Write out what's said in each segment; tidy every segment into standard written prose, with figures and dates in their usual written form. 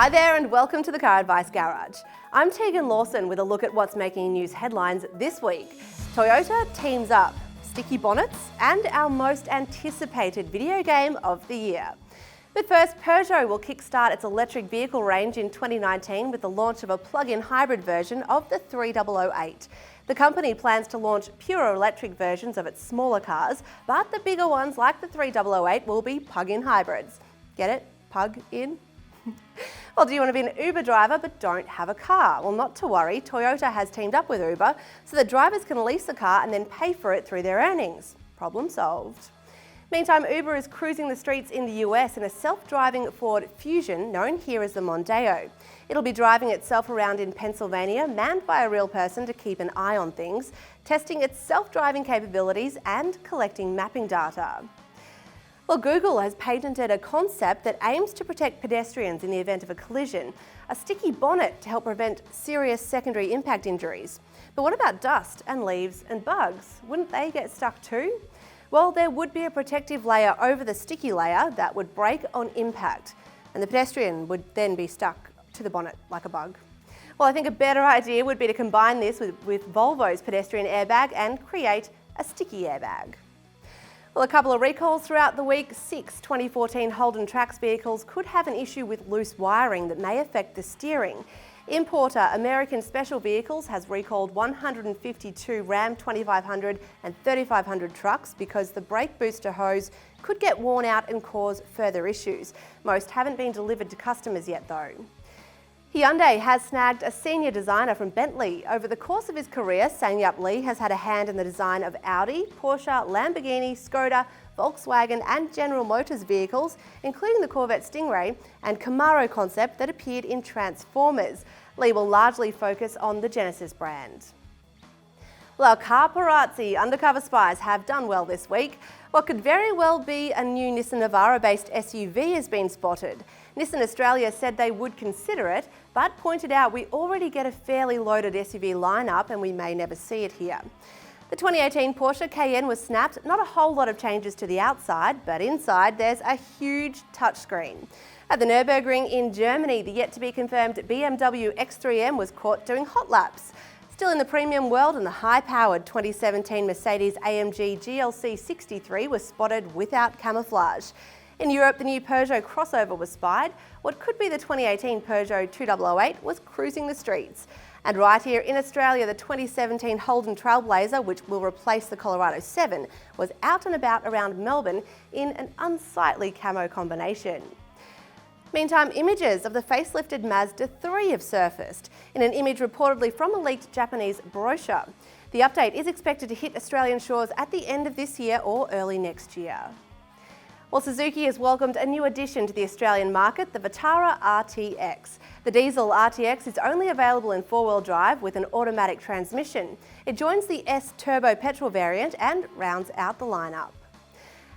Hi there and welcome to the CarAdvice Garage. I'm Tegan Lawson with a look at what's making news headlines this week. Toyota teams up, sticky bonnets and our most anticipated video game of the year. But first, Peugeot will kickstart its electric vehicle range in 2019 with the launch of a plug-in hybrid version of the 3008. The company plans to launch pure electric versions of its smaller cars, but the bigger ones like the 3008 will be plug-in hybrids. Get it? Plug-in? Well, do you want to be an Uber driver but don't have a car? Well, not to worry, Toyota has teamed up with Uber so that drivers can lease a car and then pay for it through their earnings. Problem solved. Meantime, Uber is cruising the streets in the US in a self-driving Ford Fusion known here as the Mondeo. It'll be driving itself around in Pennsylvania, manned by a real person to keep an eye on things, testing its self-driving capabilities and collecting mapping data. Well, Google has patented a concept that aims to protect pedestrians in the event of a collision, a sticky bonnet to help prevent serious secondary impact injuries. But what about dust and leaves and bugs? Wouldn't they get stuck too? Well, there would be a protective layer over the sticky layer that would break on impact, and the pedestrian would then be stuck to the bonnet like a bug. Well, I think a better idea would be to combine this with Volvo's pedestrian airbag and create a sticky airbag. Well, a couple of recalls throughout the week. 6 2014 Holden Trax vehicles could have an issue with loose wiring that may affect the steering. Importer American Special Vehicles has recalled 152 Ram 2500 and 3500 trucks because the brake booster hose could get worn out and cause further issues. Most haven't been delivered to customers yet though. Hyundai has snagged a senior designer from Bentley. Over the course of his career, Sang-Yup Lee has had a hand in the design of Audi, Porsche, Lamborghini, Skoda, Volkswagen and General Motors vehicles, including the Corvette Stingray and Camaro concept that appeared in Transformers. Lee will largely focus on the Genesis brand. Well, our car paparazzi undercover spies have done well this week. What could very well be a new Nissan Navara-based SUV has been spotted. Nissan Australia said they would consider it, but pointed out we already get a fairly loaded SUV lineup and we may never see it here. The 2018 Porsche Cayenne was snapped, not a whole lot of changes to the outside, but inside there's a huge touchscreen. At the Nürburgring in Germany, the yet-to-be-confirmed BMW X3M was caught doing hot laps. Still in the premium world, and the high-powered 2017 Mercedes-AMG GLC 63 was spotted without camouflage. In Europe, the new Peugeot crossover was spied. What could be the 2018 Peugeot 2008 was cruising the streets. And right here in Australia, the 2017 Holden Trailblazer, which will replace the Colorado 7, was out and about around Melbourne in an unsightly camo combination. Meantime, images of the facelifted Mazda 3 have surfaced in an image reportedly from a leaked Japanese brochure. The update is expected to hit Australian shores at the end of this year or early next year. Well, Suzuki has welcomed a new addition to the Australian market, the Vitara RTX. The diesel RTX is only available in four-wheel drive with an automatic transmission. It joins the S Turbo petrol variant and rounds out the lineup.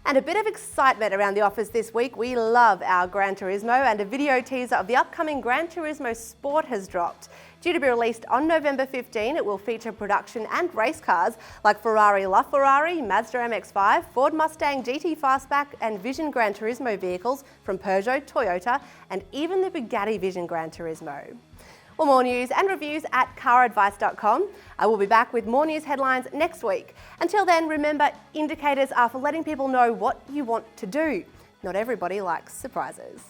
And a bit of excitement around the office this week. We love our Gran Turismo, and a video teaser of the upcoming Gran Turismo Sport has dropped. Due to be released on November 15, it will feature production and race cars like Ferrari LaFerrari, Mazda MX-5, Ford Mustang GT Fastback and Vision Gran Turismo vehicles from Peugeot, Toyota and even the Bugatti Vision Gran Turismo. Well, more news and reviews at CarAdvice.com. I will be back with more news headlines next week. Until then, remember, indicators are for letting people know what you want to do. Not everybody likes surprises.